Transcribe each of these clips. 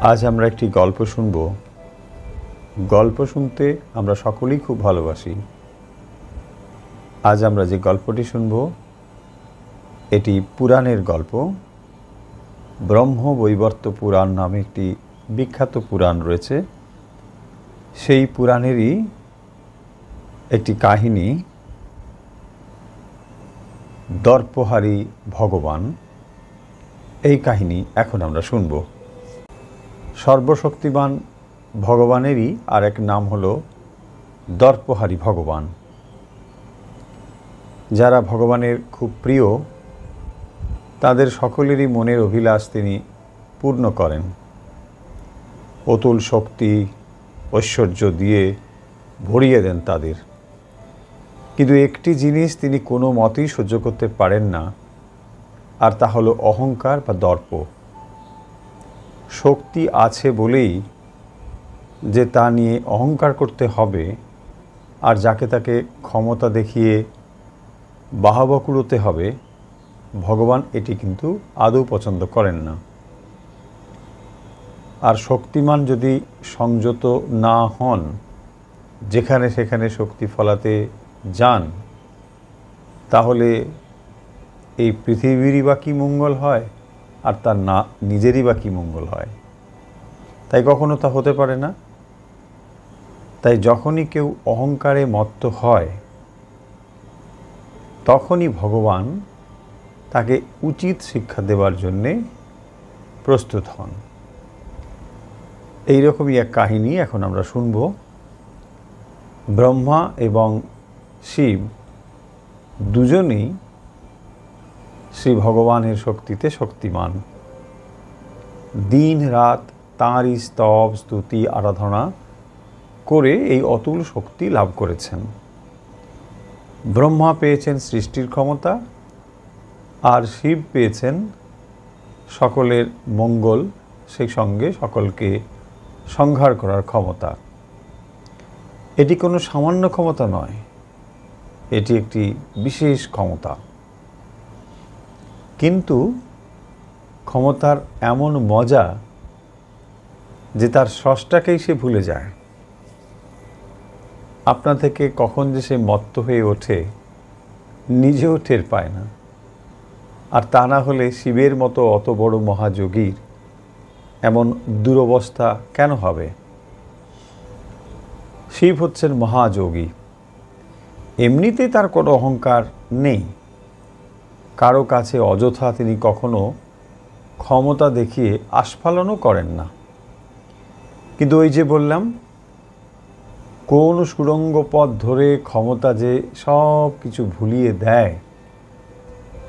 আজ আমরা একটি গল্প শুনব। গল্প শুনতে আমরা সকলেই খুব ভালোবাসি। আজ আমরা যে গল্পটি শুনব এটি পুরাণের গল্প। ব্রহ্মবৈবর্ত পুরাণ নামে একটি বিখ্যাত পুরাণ রয়েছে। সেই পুরাণেরই একটি কাহিনী, দর্পহারী ভগবান। এই কাহিনী এখন আমরা শুনব। সর্বশক্তিমান ভগবানেরই আর এক নাম হলো দর্পহারী ভগবান। যারা ভগবানের খুব প্রিয় তাদের সকলেরই মনের অভিলাষ তিনি পূর্ণ করেন। অতুল শক্তি ঐশ্বর্য দিয়ে ভরিয়ে দেন তাদের। কিন্তু একটি জিনিস তিনি কোনো মতেই সহ্য করতে পারেন না, আর তা হলো অহংকার বা দর্প। শক্তি আছে বলেই যে তা নিয়ে অহংকার করতে হবে আর যাকে তাকে ক্ষমতা দেখিয়ে বাহবা কুড়োতে হবে, ভগবান এটি কিন্তু আদৌ পছন্দ করেন না। আর শক্তিমান যদি সংযত না হন, যেখানে সেখানে শক্তি ফলাতে যান, তাহলে এই পৃথিবীরই বা কী মঙ্গল হয় আর তার না নিজেরই বা কী মঙ্গল হয়? তাই কখনো তা হতে পারে না। তাই যখনই কেউ অহংকারে মত্ত হয় তখনই ভগবান তাকে উচিত শিক্ষা দেওয়ার জন্যে প্রস্তুত হন। এইরকমই এক কাহিনী এখন আমরা শুনব। ব্রহ্মা এবং শিব দুজনেই শ্রী ভগবানের শক্তিতে শক্তিমান। দিন রাত তাঁরই স্তব স্তুতি আরাধনা করে এই অতুল শক্তি লাভ করেছেন। ব্রহ্মা পেয়েছেন সৃষ্টির ক্ষমতা, আর শিব পেয়েছেন সকলের মঙ্গল, সেই সঙ্গে সকলকে সংহার করার ক্ষমতা। এটি কোনো সামান্য ক্ষমতা নয়, এটি একটি বিশেষ ক্ষমতা। কিন্তু ক্ষমতার এমন মজা যে তার স্রষ্টাকেই সে ভুলে যায়। আপনা থেকে কখন যে সে মত্ত হয়ে ওঠে নিজেও টের পায় না। আর তা না হলে শিবের মতো অত বড় মহাযোগীর এমন দুরবস্থা কেন হবে? শিব হচ্ছেন মহাযোগী। এমনিতেই তার কোনো অহংকার নেই। কারো কাছে অযথা তিনি কখনো ক্ষমতা দেখিয়ে আস্ফালনও করেন না। কিন্তু ওই যে বললাম, কোন সুড়ঙ্গ পথ ধরে ক্ষমতা যে সব কিছু ভুলিয়ে দেয়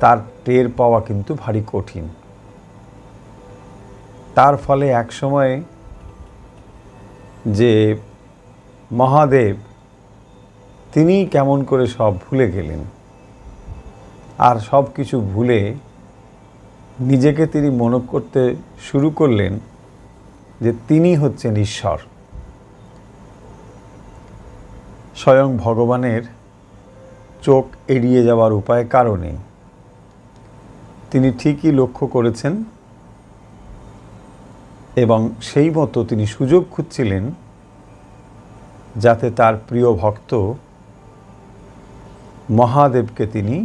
তার টের পাওয়া কিন্তু ভারী কঠিন। তার ফলে এক সময় যে মহাদেব তিনি কেমন করে সব ভুলে গেলেন, আর সব কিছু ভুলে নিজেকে তিনি মনে করতে শুরু করলেন যে তিনি হচ্ছেন ঈশ্বর। স্বয়ং ভগবানের চোখ এড়িয়ে যাওয়ার উপায় কারণে তিনি ঠিকই লক্ষ্য করেছেন এবং সেই মতো তিনি সুযোগ খুঁজছিলেন যাতে তার প্রিয় ভক্ত মহাদেবকে তিনি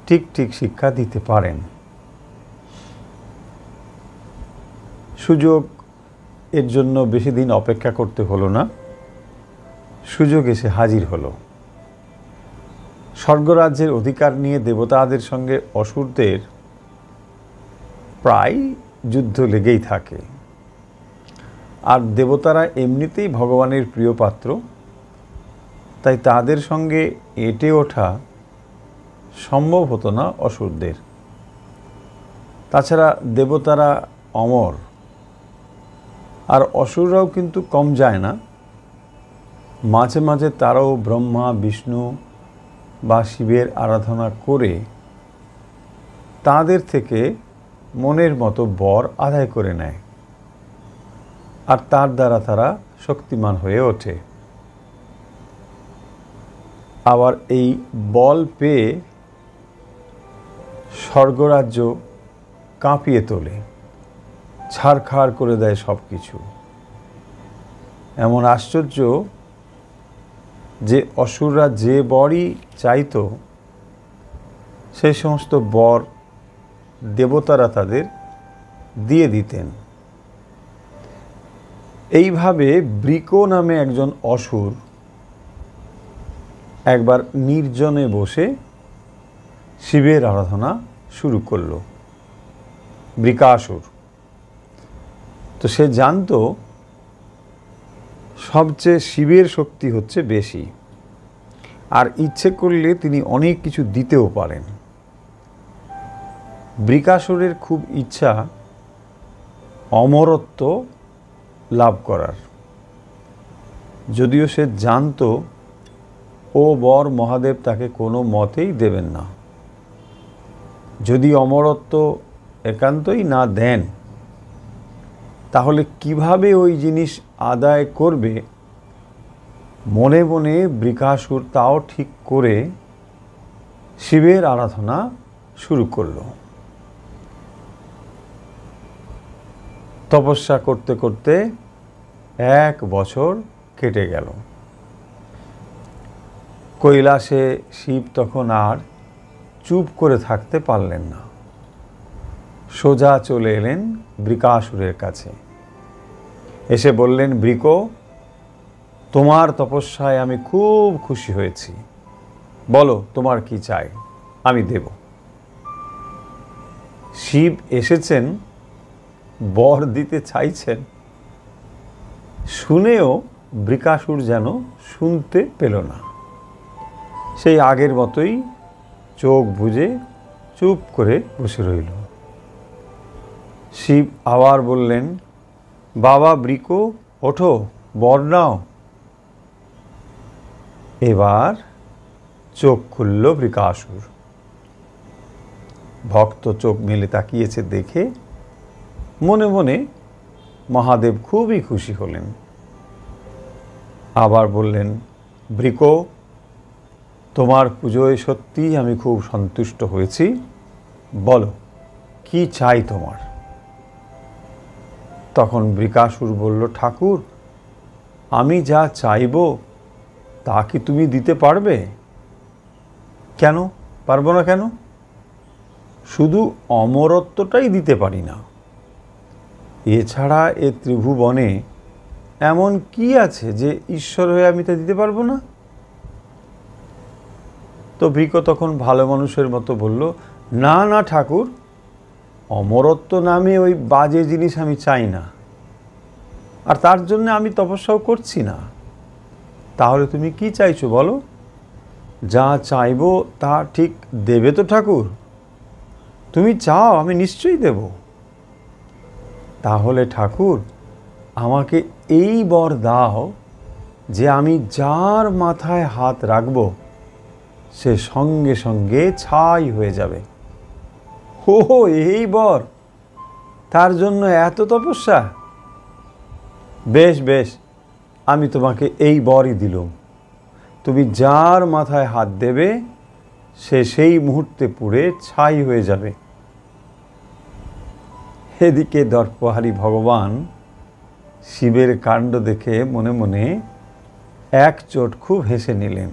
ঠিক ঠিক শিক্ষা দিতে পারেন। সুযোগ এর জন্য বেশি দিন অপেক্ষা করতে হলো না, সুযোগ এসে হাজির হলো। স্বর্গরাজ্যের অধিকার নিয়ে দেবতাদের সঙ্গে অসুরদের প্রায় যুদ্ধ লেগেই থাকে। আর দেবতারা এমনিতেই ভগবানের প্রিয় পাত্র, তাই তাদের সঙ্গে এঁটে ওঠা সম্ভব হতো না অসুরদের। তাছাড়া দেবতারা অমর, আর অসুররাও কিন্তু কম যায় না। মাঝে মাঝে তারাও ব্রহ্মা বিষ্ণু বা শিবের আরাধনা করে তাদের থেকে মনের মতো বর আদায় করে নেয়, আর তার দ্বারা তারা শক্তিমান হয়ে ওঠে। আবার এই বল পেয়ে স্বর্গরাজ্য কাঁপিয়ে তোলে। ছারখার করে দেয় সব কিছু। এমন আশ্চর্য যে অসুররা যে বরই চাইতো সেই সমস্ত বর দেবতারা তাদের দিয়ে দিতেন। এইভাবে বৃকো নামে একজন অসুর একবার নির্জনে বসে শিবের আরাধনা শুরু করল, বৃকাসুর। তো সে জানতো সবচেয়ে শিবের শক্তি হচ্ছে বেশি, আর ইচ্ছে করলে তিনি অনেক কিছু দিতেও পারেন। বৃকাসুরের খুব ইচ্ছা অমরত্ব লাভ করার, যদিও সে জানতো ও বর মহাদেব তাকে কোনো মতেই দেবেন না। যদি অমরত্ব একান্তই না দেন তাহলে কিভাবে ওই জিনিস আদায় করবে, মনে মনে বৃকাসুর তাও ঠিক করে শিবের আরাধনা শুরু করল। তপস্যা করতে করতে 1 বছর কেটে গেল। কৈলাসে শিব তখন আর চুপ করে থাকতে পারলেন না, সোজা চলে এলেন বৃকাসুরের কাছে। এসে বললেন, বৃকো, তোমার তপস্যায় আমি খুব খুশি হয়েছি, বলো তোমার কি চাই, আমি দেব। শিব এসেছেন, বর দিতে চাইছেন, শুনেও বৃকাসুর যেন শুনতে পেল না। সেই আগের মতোই চোখ বুজে চুপ করে বসে রইল। শিব আবার বললেন, বাবা বৃকো, ওঠো, বর নাও। এবার চোখ খুলল বৃকাসুর। ভক্ত চোখ মেলে তাকিয়েছে দেখে মনে মনে মহাদেব খুবই খুশি হলেন। আবার বললেন, বৃকো, তোমার পুজোয় সত্যিই আমি খুব সন্তুষ্ট হয়েছি, বলো কি চাই তোমার। তখন বৃকাসুর বলল, ঠাকুর, আমি যা চাইব তা কি তুমি দিতে পারবে? কেন পারবো না? কেন? শুধু অমরত্বটাই দিতে পারি না, এছাড়া এ ত্রিভুবনে এমন কি আছে যে ঈশ্বর হয়ে আমি তা দিতে পারবো না? তো বৃকো তখন ভালো মানুষের মতো বলল, না না ঠাকুর, অমরত্ব নামে ওই বাজে জিনিস আমি চাই না, আর তার জন্য আমি তপস্যাও করছি না। তাহলে তুমি কি চাইছো বলো? যা চাইবো তা ঠিক দেবে তো ঠাকুর? তুমি চাও, আমি নিশ্চয়ই দেব। তাহলে ঠাকুর আমাকে এই বর দাও যে আমি যার মাথায় হাত রাখব সে সঙ্গে সঙ্গে ছাই হয়ে যাবে। ও এই বর, তার জন্য এত তপস্যা? বেশ বেশ, আমি তোমাকে এই বরই দিলাম। তুমি যার মাথায় হাত দেবে সে সেই মুহূর্তে পুড়ে ছাই হয়ে যাবে। এদিকে দর্পহারী ভগবান শিবের কাণ্ড দেখে মনে মনে এক চোট খুব হেসে নিলেন।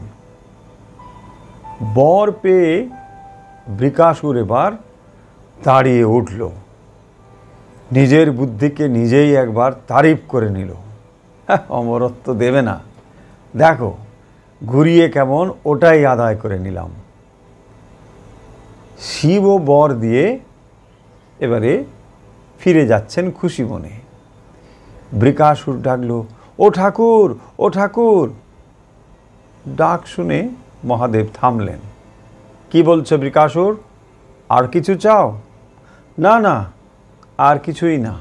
বর পেয়ে বৃকাসুর এবার দাঁড়িয়ে উঠল, নিজের বুদ্ধিকে নিজেই একবার তারিফ করে নিল। অমরত্ব দেবে না, দেখো ঘুরিয়ে কেমন ওটাই আদায় করে নিলাম। শিব ও বর দিয়ে এবারে ফিরে যাচ্ছেন খুশি মনে। বৃকাসুর ডাকল, ও ঠাকুর, ও ঠাকুর। ডাক শুনে মহাদেব থামলেন। কি বলছো বৃকাসুর, আর কিছু চাও? না না, আর কিছুই না,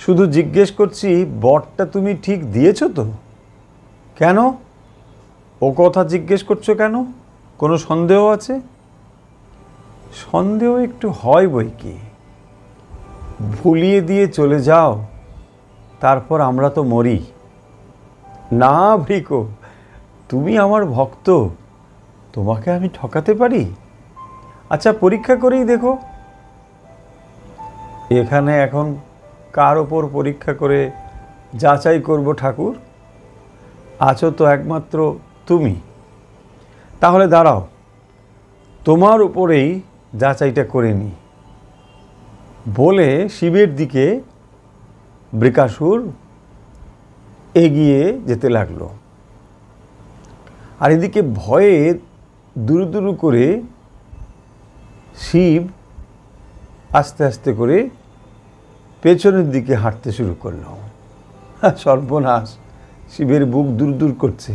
শুধু জিজ্ঞেস করছি বরটা তুমি ঠিক দিয়েছো তো? কেন ও কথা জিজ্ঞেস করছো কেন? কোনো সন্দেহ আছে? সন্দেহ একটু হয় বই কি, ভুলিয়ে দিয়ে চলে যাও, তারপর আমরা তো মরি। না ভৃকো, তুমি আমার ভক্ত, তোমাকে আমি ঠকাতে পারি? আচ্ছা পরীক্ষা করেই দেখো। এখানে এখন কার ওপর পরীক্ষা করে যাচাই করব ঠাকুর? আছো তো একমাত্র তুমি। তাহলে দাঁড়াও, তোমার উপরেই যাচাইটা করে নি। বলে শিবের দিকে বৃকাসুর এগিয়ে যেতে লাগলো। আর এদিকে ভয়ে দুরু দুরু করে শিব আস্তে আস্তে করে পেছনের দিকে হাঁটতে শুরু করলো। সর্বনাশ, শিবের বুক দূর দূর করছে।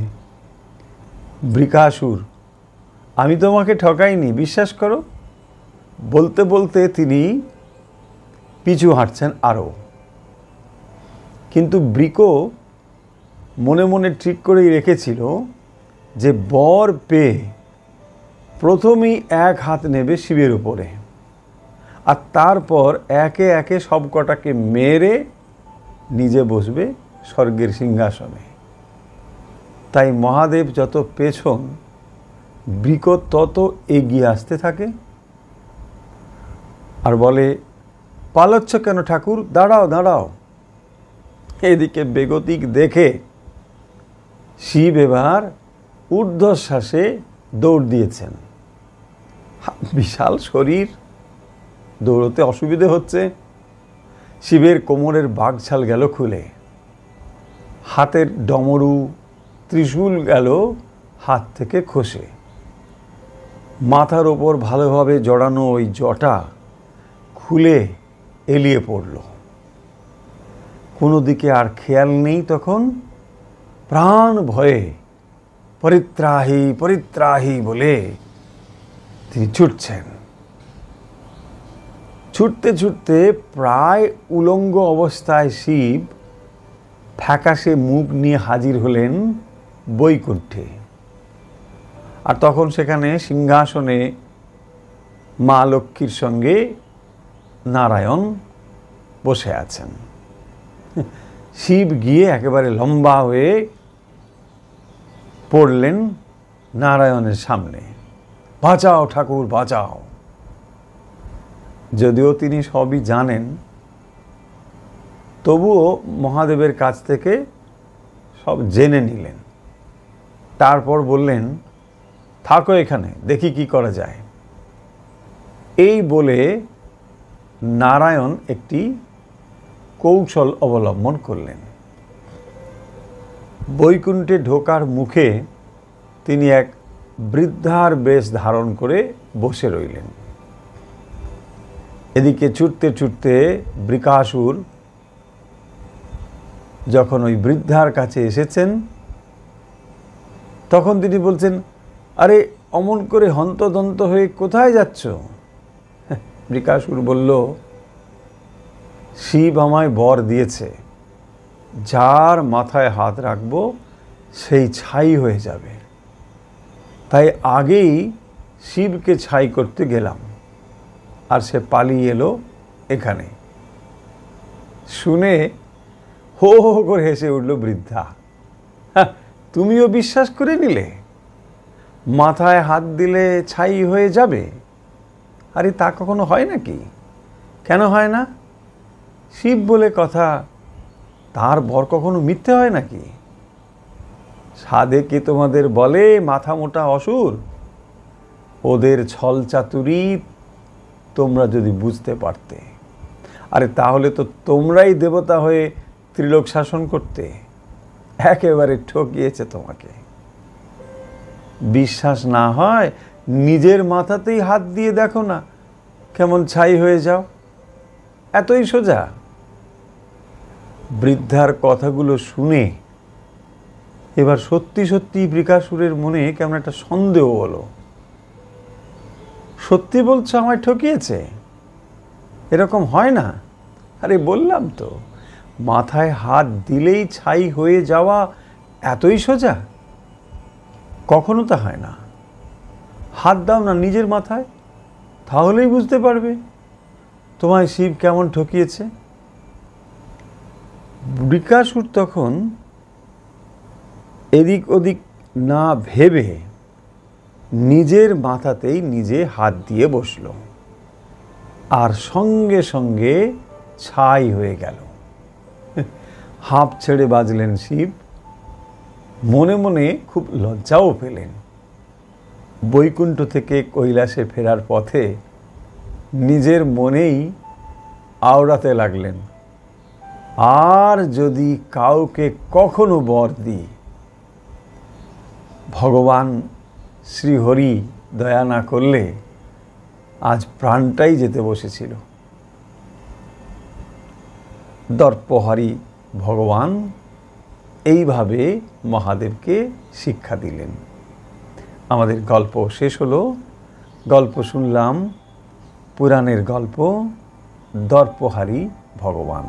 বৃকাসুর, আমি তোমাকে ঠকাইনি, বিশ্বাস করো। বলতে বলতে তিনি পিছু হাঁটছেন আরও। কিন্তু বৃক মনে মনে ঠিক করেই রেখেছিল যে বর পেয়ে প্রথমেই এক হাত নেবে শিবের উপরে, আর তারপর একে একে সব কটাকে মেরে নিজে বসবে স্বর্গের সিংহাসনে। তাই মহাদেব যত পেছন, বৃক তত এগিয়ে আসতে থাকে আর বলে, পালাচ্ছ কেন ঠাকুর? দাঁড়াও দাঁড়াও। এদিকে বেগতিক দেখে শিব এবার ঊর্ধ্বশ্বাসে দৌড় দিয়েছেন। বিশাল শরীর, দৌড়তে অসুবিধে হচ্ছে। শিবের কোমরের বাঘছাল গেল খুলে, হাতের ডমরু ত্রিশূল গেল হাত থেকে খসে, মাথার ওপর ভালোভাবে জড়ানো ওই জটা খুলে এলিয়ে পড়ল। কোনো দিকে আর খেয়াল নেই তখন। প্রাণ ভয়ে পরিত্রাহি পরিত্রাহি বলে তিনি ছুটছেন। ছুটতে ছুটতে প্রায় উলঙ্গ অবস্থায় শিব ফ্যাকাশে মুখ নিয়ে হাজির হলেন বৈকুণ্ঠে। আর তখন সেখানে সিংহাসনে মা লক্ষ্মীর সঙ্গে নারায়ণ বসে আছেন। শিব গিয়ে একেবারে লম্বা হয়ে পড়লেন নারায়ণের সামনে। বাঁচাও ঠাকুর, বাঁচাও। যদিও তিনি সবই জানেন, তবুও মহাদেবের কাছ থেকে সব জেনে নিলেন। তারপর বললেন, থাকো এখানে, দেখি কি করা যায়। এই বলে নারায়ণ একটি কৌশল অবলম্বন করলেন। বৈকুণ্ঠে ঢোকার মুখে তিনি এক বৃদ্ধার বেশ ধারণ করে বসে রইলেন। এদিকে ছুটতে ছুটতে বৃকাসুর যখন ওই বৃদ্ধার কাছে এসেছেন, তখন তিনি বলছেন, আরে অমন করে হন্তদন্ত হয়ে কোথায় যাচ্ছ? বৃকাসুর বলল, শিব আমায় বর দিয়েছে, যার মাথায় হাত রাখবো সেই ছাই হয়ে যাবে। তাই আগেই শিবকে ছাই করতে গেলাম, আর সে পালিয়ে এলো এখানে। শুনে হো হো করে হেসে উঠল বৃদ্ধা। তুমিও বিশ্বাস করে নিলে? মাথায় হাত দিলে ছাই হয়ে যাবে? আরে তা কখনো হয় নাকি? কেন হয় না? শিব বলে কথা, তার বর কখনো মিথ্যে হয় নাকি? সাধে কে তোমাদের বলে মাথা মোটা অসুর? ওদের ছল চাতুরি তোমরা যদি বুঝতে পারতে, আরে তাহলে তো তোমরাই দেবতা হয়ে ত্রিলোক শাসন করতে। একেবারে ঠকিয়েছে তোমাকে। বিশ্বাস না হয় নিজের মাথাতেই হাত দিয়ে দেখো না, কেমন ছাই হয়ে যাও। এতই সোজা। বৃদ্ধার কথাগুলো শুনে এবার সত্যি সত্যি বৃকাসুরের মনে কেমন একটা সন্দেহ হলো। সত্যি বলছো আমায় ঠকিয়েছে? এরকম হয় না। আরে বললাম তো, মাথায় হাত দিলেই ছাই হয়ে যাওয়া এতই সোজা। কখনো তা হয় না। হাত দাও না নিজের মাথায়, তাহলেই বুঝতে পারবে তোমায় শিব কেমন ঠকিয়েছে। বৃকাসুর তখন এদিক ওদিক না ভেবে নিজের মাথাতেই নিজে হাত দিয়ে বসল, আর সঙ্গে সঙ্গে ছাই হয়ে গেল। হাঁপ ছেড়ে বাজলেন শিব, মনে মনে খুব লজ্জাও পেলেন। বৈকুণ্ঠ থেকে কৈলাসে ফেরার পথে নিজের মনেই আওড়াতে লাগলেন, আর যদি কাউকে কখনো বর দিই, ভগবান শ্রীহরি দয়া না করলে আজ প্রাণটাই যেতে বসেছিল। দর্পহারী ভগবান এইভাবে মহাদেবকে শিক্ষা দিলেন। আমাদের গল্প শেষ হলো। গল্প শুনলাম পুরাণের গল্প দর্পহারী ভগবান।